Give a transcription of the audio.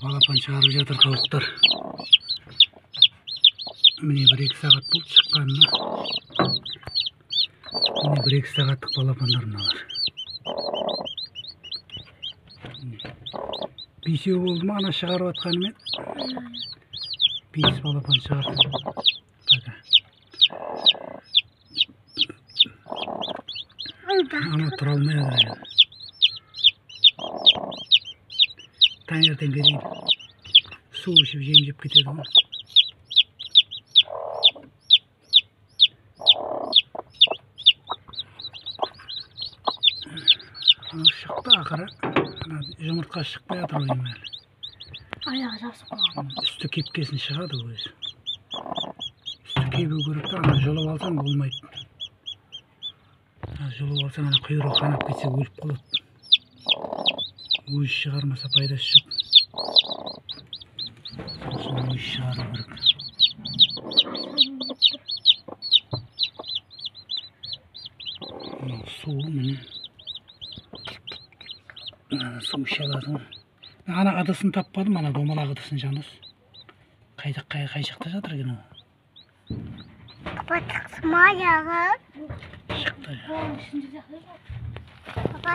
Балапан шығарып жатыр тауықтар. Міне 1-2 сағат болды шыққанына. Міне 1-2 сағаттық балапандар мыналар. Бесеу болды ма ана шығарып атқанымен? 5 балапан шығарды. Ана тұра алмайды. Таңертең берейін. Су ішіп жем-жеп кетеді ғой. Шықты ақыры. Жұмыртқа шықпай жатыр ойым әлі. Аяғы жасып қалған. Үсті кепкесін шығады өзі. Үсті кебу керек та, ана жұлып алсаң болмайды. Жұлып алсаң ана құйрығы қанап кетсе өліп қалады. Өзі шығармаса пайдасы жоқ. Сосын өзі шығару керек. Су міне. Су іше алады ғой. Ана ыдысын таппадым, ана домалақ ыдысын Жандос. Қай жақта жатыр екен ол? Папа тықсыма аяғы. Шықты. Папа